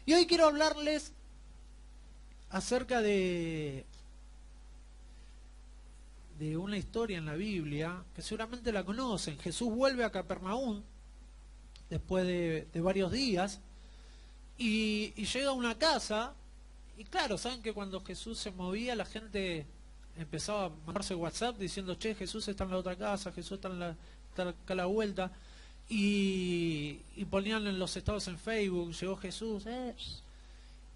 Y hoy quiero hablarles acerca de una historia en la Biblia que seguramente la conocen. Jesús vuelve a Capernaum después de varios días y llega a una casa. Y claro, saben que cuando Jesús se movía, la gente empezaba a mandarse WhatsApp diciendo: che, Jesús está en la otra casa, Jesús está acá a la vuelta. Y ponían en los estados en Facebook: llegó Jesús.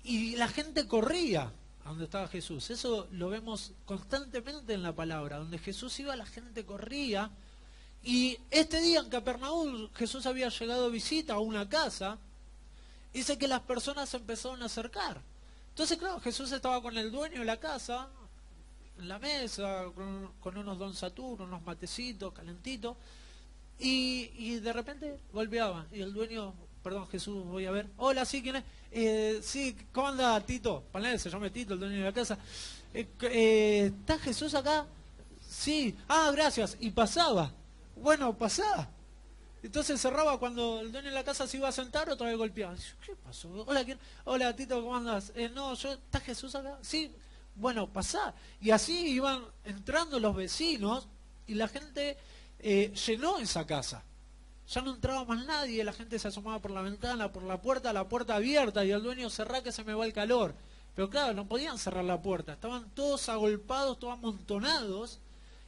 Y la gente corría a donde estaba Jesús. Eso lo vemos constantemente en la palabra. Donde Jesús iba, la gente corría. Y este día en Capernaum, Jesús había llegado a visita a una casa. Dice que las personas se empezaron a acercar. Entonces, claro, Jesús estaba con el dueño de la casa, en la mesa, con unos Don Saturno, unos matecitos, calentitos. Y de repente golpeaba. Y el dueño: perdón, Jesús, voy a ver. Hola, ¿sí? ¿Quién es? Sí, ¿cómo anda, Tito? Panel, se llama Tito, el dueño de la casa. ¿Está Jesús acá? Sí. Ah, gracias. Y pasaba. Bueno, pasaba. Entonces cerraba cuando el dueño de la casa se iba a sentar, otra vez golpeaba. ¿Qué pasó? Hola, ¿quién? Hola, Tito, ¿cómo andas? No, ¿está Jesús acá? Sí. Bueno, pasá. Y así iban entrando los vecinos y la gente llenó esa casa. Ya no entraba más nadie, la gente se asomaba por la ventana, por la puerta abierta, y el dueño: cerrá que se me va el calor. Pero claro, no podían cerrar la puerta, estaban todos agolpados, todos amontonados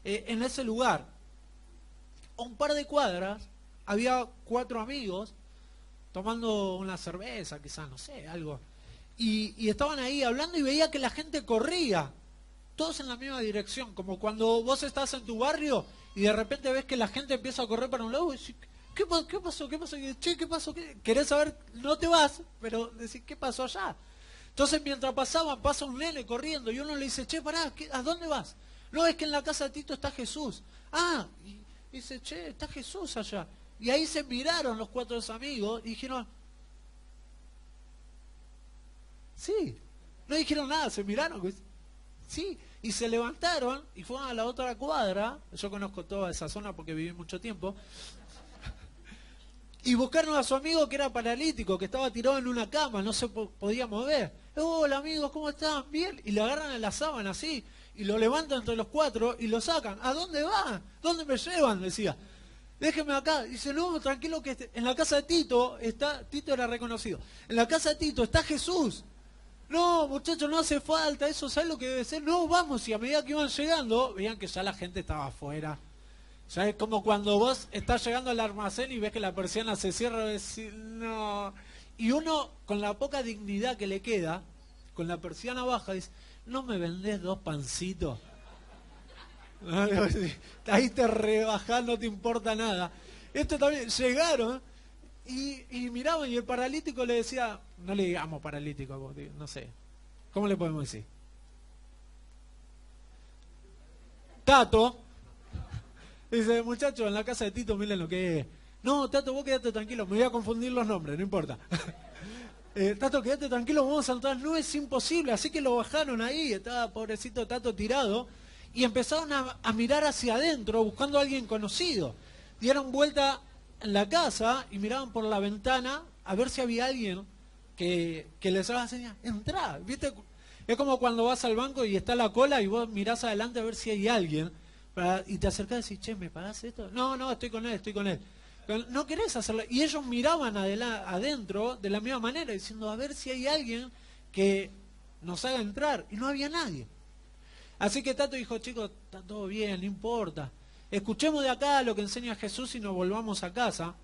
en ese lugar. A un par de cuadras había 4 amigos tomando una cerveza, quizás, no sé, algo. Y estaban ahí hablando y veía que la gente corría, todos en la misma dirección, como cuando vos estás en tu barrio y de repente ves que la gente empieza a correr para un lado y decís: ¿Qué pasó? ¿Qué pasó? Che, ¿qué pasó? ¿Querés saber? No te vas, pero decís: ¿qué pasó allá? Entonces, mientras pasaban, pasa un nene corriendo y uno le dice: che, pará, ¿a dónde vas? No, es que en la casa de Tito está Jesús. Ah, y dice: che, está Jesús allá. Y ahí se miraron los 4 amigos y dijeron: sí. No dijeron nada, se miraron. Sí. Y se levantaron y fueron a la otra cuadra. Yo conozco toda esa zona porque viví mucho tiempo. Y buscaron a su amigo que era paralítico, que estaba tirado en una cama, no se podía mover. Hola, amigos, ¿cómo están? Bien. Y le agarran en la sábana así, y lo levantan entre los 4 y lo sacan. ¿A dónde va? ¿Dónde me llevan? Decía. Déjenme acá. Dice: no, tranquilo, que en la casa de Tito está... Tito era reconocido. En la casa de Tito está Jesús. No, muchachos, no hace falta eso, ¿sabes lo que debe ser? No, vamos. Y a medida que iban llegando, veían que ya la gente estaba afuera. Ya es como cuando vos estás llegando al almacén y ves que la persiana se cierra y decís: no. Y uno, con la poca dignidad que le queda, con la persiana baja, dice: ¿no me vendés 2 pancitos? Ahí te rebajás, no te importa nada. Esto también, llegaron y miraban, y el paralítico le decía... No le digamos paralítico, no sé. ¿Cómo le podemos decir? Tato. Dice: muchachos, en la casa de Tito, miren lo que es. No, Tato, vos quedate tranquilo, me voy a confundir los nombres, no importa. Tato, quedate tranquilo, vamos a entrar. No, es imposible. Así que lo bajaron ahí, estaba pobrecito Tato tirado, y empezaron a mirar hacia adentro buscando a alguien conocido. Dieron vuelta en la casa y miraban por la ventana a ver si había alguien que les haga señal: entrá. ¿Viste? Es como cuando vas al banco y está la cola y vos mirás adelante a ver si hay alguien. Y te acercás y decís: che, ¿me pagás esto? No, estoy con él. Pero no querés hacerlo. Y ellos miraban adentro de la misma manera, diciendo: a ver si hay alguien que nos haga entrar. Y no había nadie. Así que Tato dijo: chicos, está todo bien, no importa. Escuchemos de acá lo que enseña Jesús y nos volvamos a casa.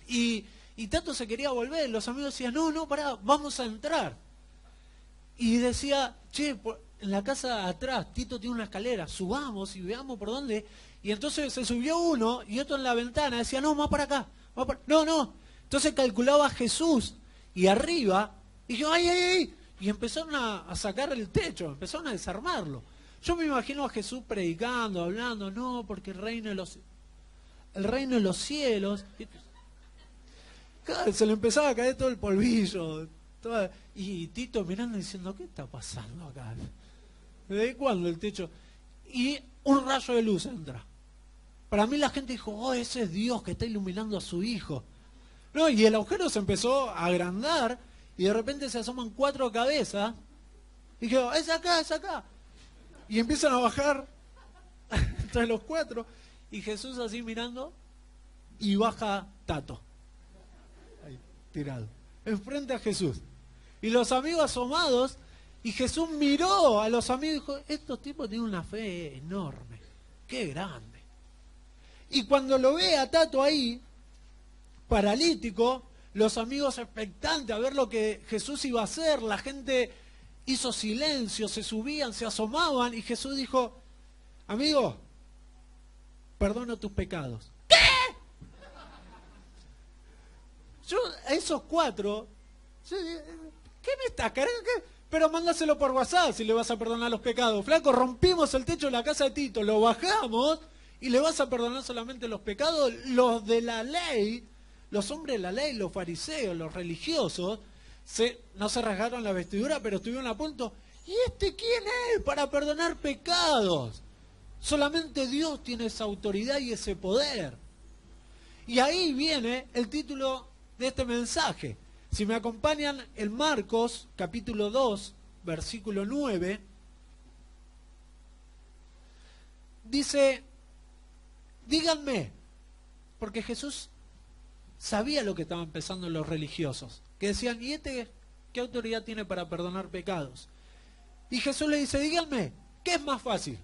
Y Tato se quería volver. Los amigos decían: no, pará, vamos a entrar. Y decía: che, en la casa atrás, Tito tiene una escalera, subamos y veamos por dónde. Y entonces se subió uno y otro en la ventana decía: no, más para acá. No. Entonces calculaba a Jesús y arriba, y dijo: ¡ay! Y empezaron a sacar el techo, empezaron a desarmarlo. Yo me imagino a Jesús predicando, hablando: no, porque el reino de los cielos. Claro, se le empezaba a caer todo el polvillo. Y Tito mirando diciendo: ¿qué está pasando acá? ¿De cuándo el techo? Y un rayo de luz entra. Para mí la gente dijo: oh, ese es Dios que está iluminando a su hijo. No, y el agujero se empezó a agrandar y de repente se asoman 4 cabezas, y digo, es acá, es acá. Y empiezan a bajar entre los 4, y Jesús así mirando, y baja Tato, ahí, tirado, enfrente a Jesús. Y los amigos asomados, y Jesús miró a los amigos y dijo, estos tipos tienen una fe enorme, qué grande. Y cuando lo ve a Tato ahí, paralítico, los amigos expectantes a ver lo que Jesús iba a hacer, la gente hizo silencio, se subían, se asomaban, y Jesús dijo, amigo, perdono tus pecados. ¿Qué? Yo, a esos 4, ¿qué me estás cargando? Pero mándaselo por WhatsApp si le vas a perdonar los pecados. Flaco, rompimos el techo de la casa de Tito, lo bajamos y le vas a perdonar solamente los pecados. Los de la ley, los hombres de la ley, los fariseos, los religiosos, no se rasgaron la vestidura, pero estuvieron a punto. ¿Y este quién es para perdonar pecados? Solamente Dios tiene esa autoridad y ese poder. Y ahí viene el título de este mensaje. Si me acompañan en Marcos, capítulo 2, versículo 9, dice, díganme, porque Jesús sabía lo que estaban pensando los religiosos, que decían, ¿y este qué autoridad tiene para perdonar pecados? Y Jesús le dice, díganme, ¿qué es más fácil?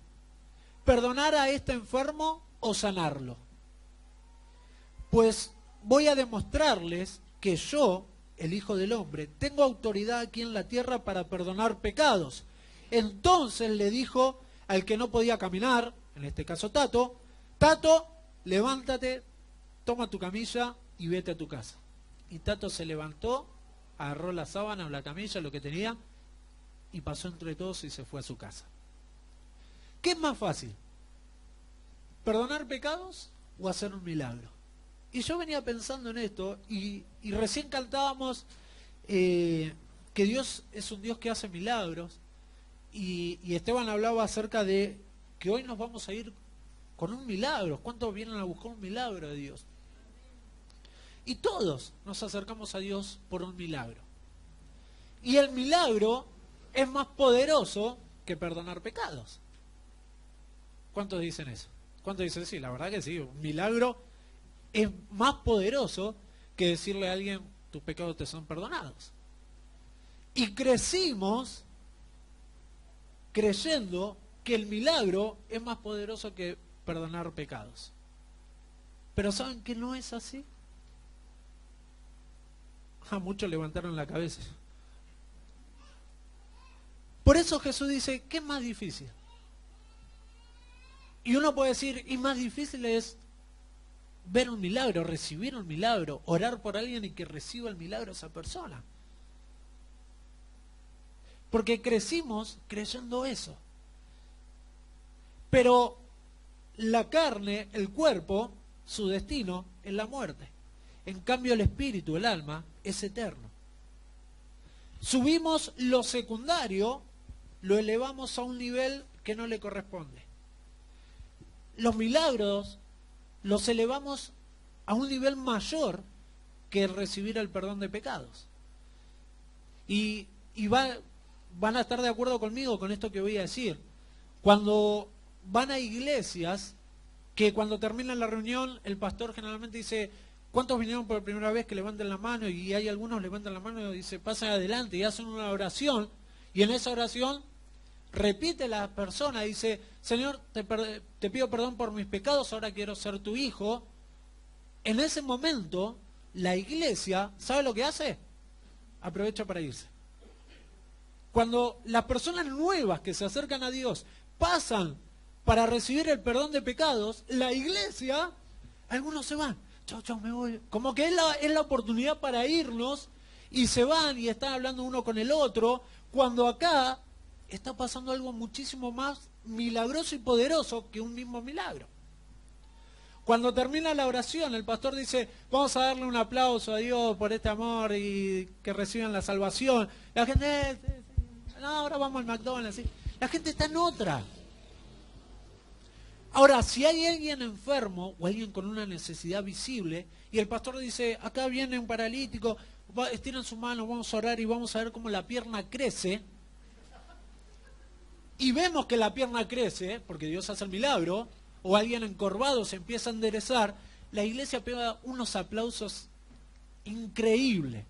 ¿Perdonar a este enfermo o sanarlo? Pues voy a demostrarles que yo, el Hijo del Hombre, tengo autoridad aquí en la tierra para perdonar pecados. Entonces le dijo al que no podía caminar, en este caso Tato, Tato, levántate, toma tu camilla y vete a tu casa. Y Tato se levantó, agarró la sábana o la camilla, lo que tenía, y pasó entre todos y se fue a su casa. ¿Qué es más fácil? ¿Perdonar pecados o hacer un milagro? Y yo venía pensando en esto, y recién cantábamos que Dios es un Dios que hace milagros, y Esteban hablaba acerca de que hoy nos vamos a ir con un milagro. ¿Cuántos vienen a buscar un milagro de Dios? Y todos nos acercamos a Dios por un milagro. Y el milagro es más poderoso que perdonar pecados. ¿Cuántos dicen eso? ¿Cuántos dicen sí? La verdad que sí, un milagro es más poderoso que decirle a alguien, tus pecados te son perdonados. Y crecimos creyendo que el milagro es más poderoso que perdonar pecados. Pero ¿saben que no es así? Muchos levantaron la cabeza. Por eso Jesús dice, ¿qué es más difícil? Y uno puede decir, y más difícil es ver un milagro, recibir un milagro, orar por alguien y que reciba el milagro esa persona. Porque crecimos creyendo eso. Pero la carne, el cuerpo, su destino es la muerte. En cambio el espíritu, el alma, es eterno. Subimos lo secundario, lo elevamos a un nivel que no le corresponde. Los milagros los elevamos a un nivel mayor que el recibir el perdón de pecados. Y van a estar de acuerdo conmigo con esto que voy a decir. Cuando van a iglesias, que cuando terminan la reunión, el pastor generalmente dice, ¿cuántos vinieron por primera vez? Que levanten la mano, y hay algunos levantan la mano y dice, pasen adelante, y hacen una oración, y en esa oración repite la persona, dice, Señor, te pido perdón por mis pecados, ahora quiero ser tu hijo. En ese momento, la iglesia, ¿sabe lo que hace? Aprovecha para irse. Cuando las personas nuevas que se acercan a Dios pasan para recibir el perdón de pecados, la iglesia, algunos se van, chau, me voy. Como que es la oportunidad para irnos, y se van y están hablando uno con el otro, cuando acá está pasando algo muchísimo más milagroso y poderoso que un mismo milagro. Cuando termina la oración, el pastor dice, vamos a darle un aplauso a Dios por este amor y que reciban la salvación. La gente, no, ahora vamos al McDonald's. ¿Sí? La gente está en otra. Ahora, si hay alguien enfermo o alguien con una necesidad visible, y el pastor dice, acá viene un paralítico, estiren sus manos, vamos a orar y vamos a ver cómo la pierna crece. Y vemos que la pierna crece, porque Dios hace el milagro, o alguien encorvado se empieza a enderezar, la iglesia pega unos aplausos increíbles.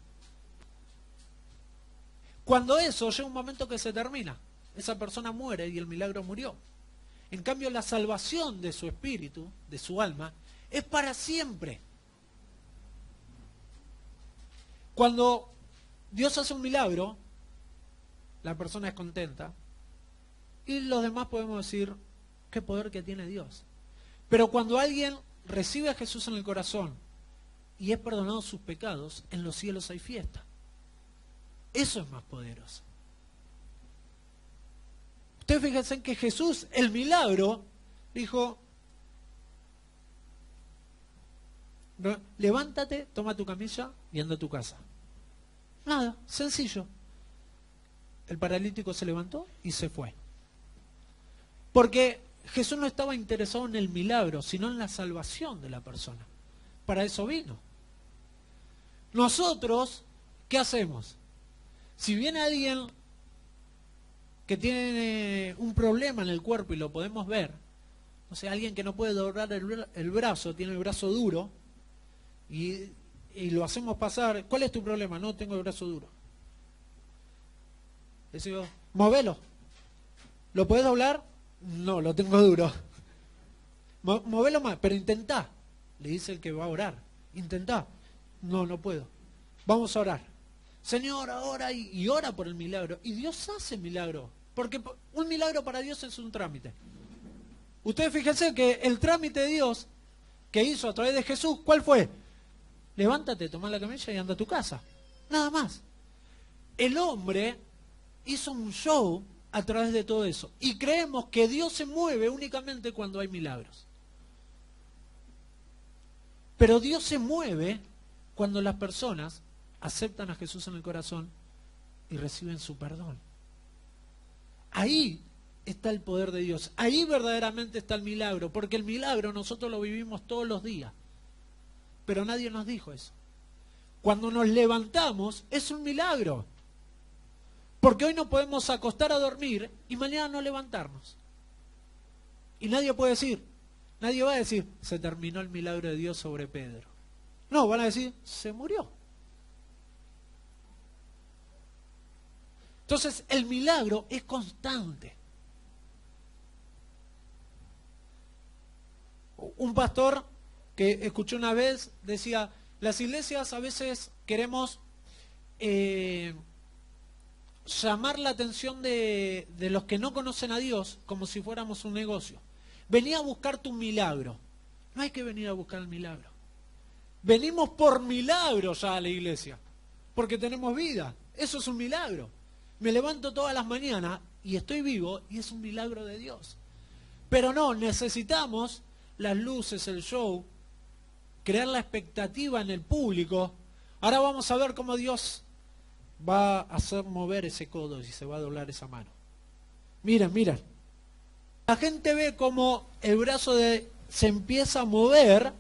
Cuando eso llega un momento que se termina, esa persona muere y el milagro murió. En cambio, la salvación de su espíritu, de su alma, es para siempre. Cuando Dios hace un milagro, la persona es contenta y los demás podemos decir, qué poder que tiene Dios. Pero cuando alguien recibe a Jesús en el corazón y es perdonado sus pecados, en los cielos hay fiesta. Eso es más poderoso. Ustedes fíjense en que Jesús, el milagro, dijo, levántate, toma tu camilla y anda a tu casa. Nada, sencillo. El paralítico se levantó y se fue. Porque Jesús no estaba interesado en el milagro, sino en la salvación de la persona. Para eso vino. Nosotros, ¿qué hacemos? Si viene alguien que tiene un problema en el cuerpo y lo podemos ver, o sea, alguien que no puede doblar el brazo, tiene el brazo duro, y lo hacemos pasar, ¿cuál es tu problema? No, tengo el brazo duro. Decimos, movelo. ¿Lo podés doblar? No, lo tengo duro. Movelo más, pero intentá. Le dice el que va a orar. Intentá. No, no puedo. Vamos a orar. Señor, ora y ora por el milagro. Y Dios hace milagro. Porque un milagro para Dios es un trámite. Ustedes fíjense que el trámite de Dios que hizo a través de Jesús, ¿cuál fue? Levántate, toma la camilla y anda a tu casa. Nada más. El hombre hizo un show a través de todo eso. Y creemos que Dios se mueve únicamente cuando hay milagros. Pero Dios se mueve cuando las personas aceptan a Jesús en el corazón y reciben su perdón. Ahí está el poder de Dios. Ahí verdaderamente está el milagro. Porque el milagro nosotros lo vivimos todos los días. Pero nadie nos dijo eso. Cuando nos levantamos es un milagro. Porque hoy nos podemos acostar a dormir y mañana no levantarnos. Y nadie puede decir, nadie va a decir, se terminó el milagro de Dios sobre Pedro. No, van a decir, se murió. Entonces, el milagro es constante. Un pastor que escuché una vez decía, las iglesias a veces queremos llamar la atención de los que no conocen a Dios como si fuéramos un negocio. Vení a buscar tu milagro. No hay que venir a buscar el milagro. Venimos por milagro ya a la iglesia, porque tenemos vida. Eso es un milagro. Me levanto todas las mañanas y estoy vivo y es un milagro de Dios. Pero no, necesitamos las luces, el show, crear la expectativa en el público. Ahora vamos a ver cómo Dios va a hacer mover ese codo y se va a doblar esa mano. Miren, miren. La gente ve cómo el brazo se empieza a mover.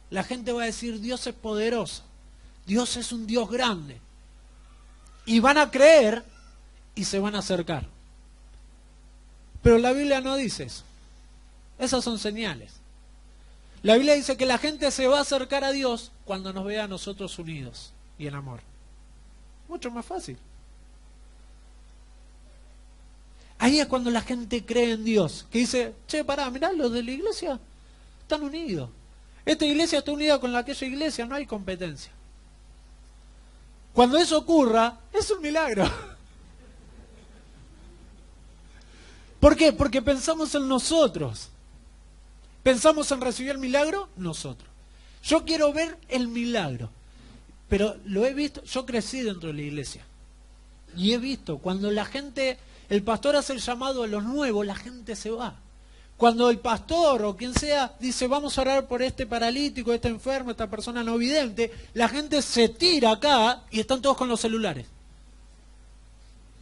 La gente va a decir, Dios es poderoso. Dios es un Dios grande. Y van a creer y se van a acercar. Pero la Biblia no dice eso. Esas son señales. La Biblia dice que la gente se va a acercar a Dios cuando nos vea a nosotros unidos y en amor. Mucho más fácil. Ahí es cuando la gente cree en Dios. Que dice, che, pará, mirá, los de la iglesia están unidos. Esta iglesia está unida con aquella iglesia, no hay competencia. Cuando eso ocurra, es un milagro. ¿Por qué? Porque pensamos en nosotros. ¿Pensamos en recibir el milagro? Nosotros. Yo quiero ver el milagro. Pero lo he visto, yo crecí dentro de la iglesia. Y he visto, cuando la gente, el pastor hace el llamado a los nuevos, la gente se va. Cuando el pastor o quien sea dice, vamos a orar por este paralítico, este enfermo, esta persona no vidente, la gente se tira acá y están todos con los celulares.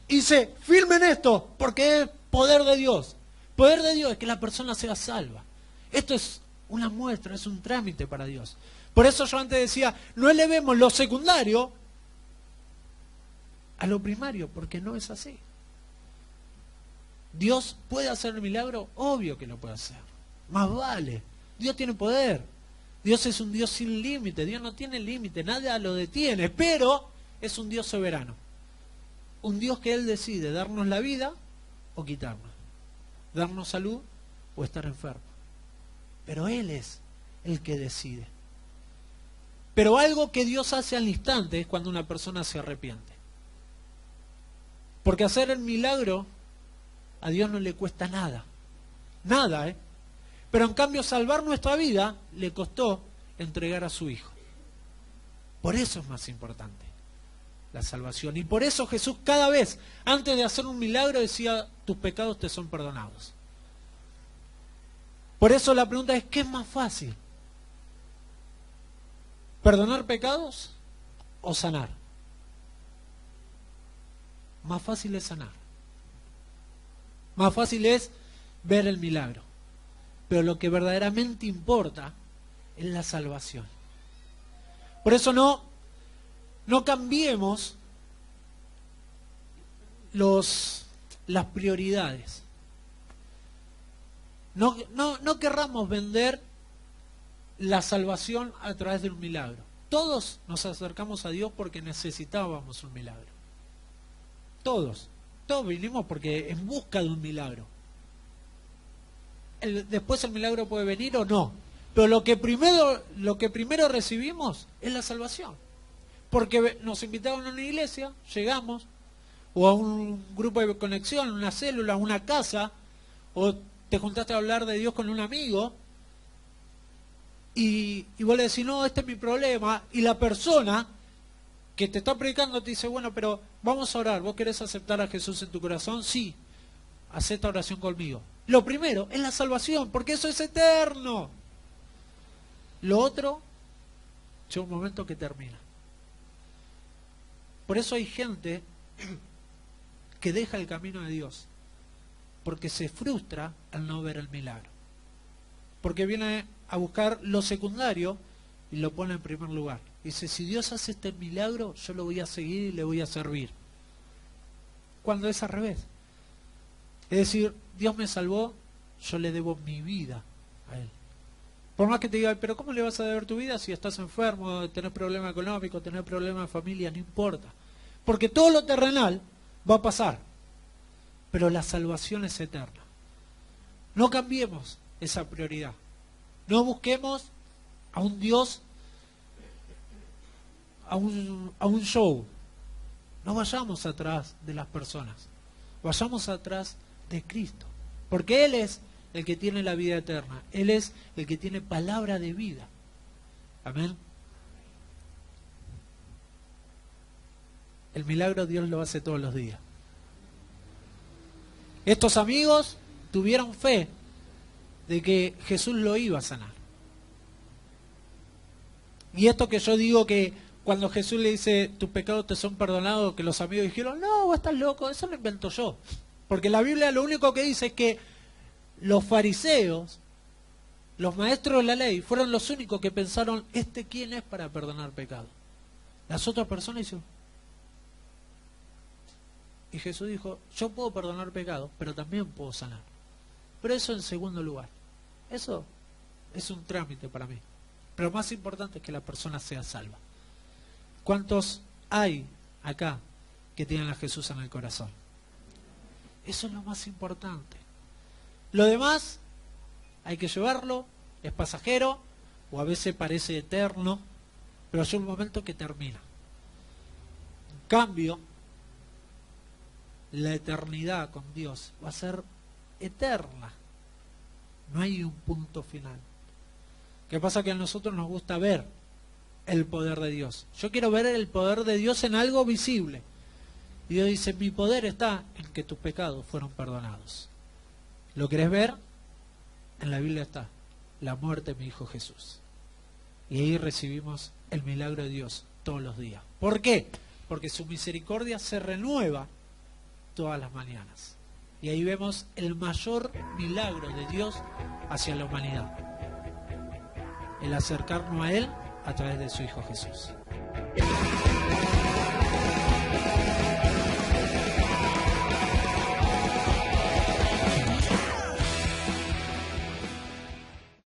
Y dice, filmen esto, porque es poder de Dios. Poder de Dios es que la persona sea salva. Esto es una muestra, es un trámite para Dios. Por eso yo antes decía, no elevemos lo secundario a lo primario, porque no es así. ¿Dios puede hacer el milagro? Obvio que lo puede hacer. Más vale. Dios tiene poder. Dios es un Dios sin límite. Dios no tiene límite. Nada lo detiene. Pero es un Dios soberano. Un Dios que Él decide darnos la vida o quitarnos. Darnos salud o estar enfermo. Pero Él es el que decide. Pero algo que Dios hace al instante es cuando una persona se arrepiente. Porque hacer el milagro a Dios no le cuesta nada. Nada, ¿eh? Pero en cambio salvar nuestra vida le costó entregar a su Hijo. Por eso es más importante la salvación. Y por eso Jesús cada vez, antes de hacer un milagro, decía, tus pecados te son perdonados. Por eso la pregunta es, ¿qué es más fácil? ¿Perdonar pecados o sanar? Más fácil es sanar. Más fácil es ver el milagro. Pero lo que verdaderamente importa es la salvación. Por eso no cambiemos las prioridades. No querramos vender la salvación a través de un milagro. Todos nos acercamos a Dios porque necesitábamos un milagro. Todos vinimos porque en busca de un milagro. Después el milagro puede venir o no. Pero lo que primero recibimos es la salvación. Porque nos invitaron a una iglesia, llegamos, o a un grupo de conexión, una célula, una casa, o te juntaste a hablar de Dios con un amigo, y vos le decís, no, este es mi problema, y la persona que te está predicando te dice, bueno, pero vamos a orar, ¿vos querés aceptar a Jesús en tu corazón? Sí, acepta oración conmigo. Lo primero es la salvación, porque eso es eterno. Lo otro, llega un momento que termina. Por eso hay gente que deja el camino de Dios, porque se frustra al no ver el milagro. Porque viene a buscar lo secundario y lo pone en primer lugar. Dice, si Dios hace este milagro, yo lo voy a seguir y le voy a servir. Cuando es al revés. Es decir, Dios me salvó, yo le debo mi vida a Él. Por más que te diga, pero ¿cómo le vas a deber tu vida si estás enfermo, tenés problemas económicos, tenés problemas de familia? No importa. Porque todo lo terrenal va a pasar. Pero la salvación es eterna. No cambiemos esa prioridad. No busquemos a un Dios, a un show. No vayamos atrás de las personas. Vayamos atrás de Cristo. Porque Él es el que tiene la vida eterna. Él es el que tiene palabra de vida. Amén. El milagro Dios lo hace todos los días. Estos amigos tuvieron fe de que Jesús lo iba a sanar. Y esto que yo digo que cuando Jesús le dice, tus pecados te son perdonados, que los amigos dijeron, no, vos estás loco, eso lo invento yo. Porque la Biblia lo único que dice es que los fariseos, los maestros de la ley, fueron los únicos que pensaron, ¿quién es para perdonar pecados? Las otras personas dicen, y Jesús dijo, yo puedo perdonar pecados, pero también puedo sanar. Pero eso en segundo lugar. Eso es un trámite para mí. Pero más importante es que la persona sea salva. ¿Cuántos hay acá que tienen a Jesús en el corazón? Eso es lo más importante. Lo demás hay que llevarlo, es pasajero, o a veces parece eterno, pero es un momento que termina. En cambio, la eternidad con Dios va a ser eterna. No hay un punto final. ¿Qué pasa? Que a nosotros nos gusta ver el poder de Dios. Yo quiero ver el poder de Dios en algo visible. Y Dios dice, mi poder está en que tus pecados fueron perdonados. ¿Lo querés ver? En la Biblia está la muerte de mi Hijo Jesús. Y ahí recibimos el milagro de Dios todos los días. ¿Por qué? Porque su misericordia se renueva todas las mañanas. Y ahí vemos el mayor milagro de Dios hacia la humanidad. El acercarnos a Él a través de su Hijo Jesús.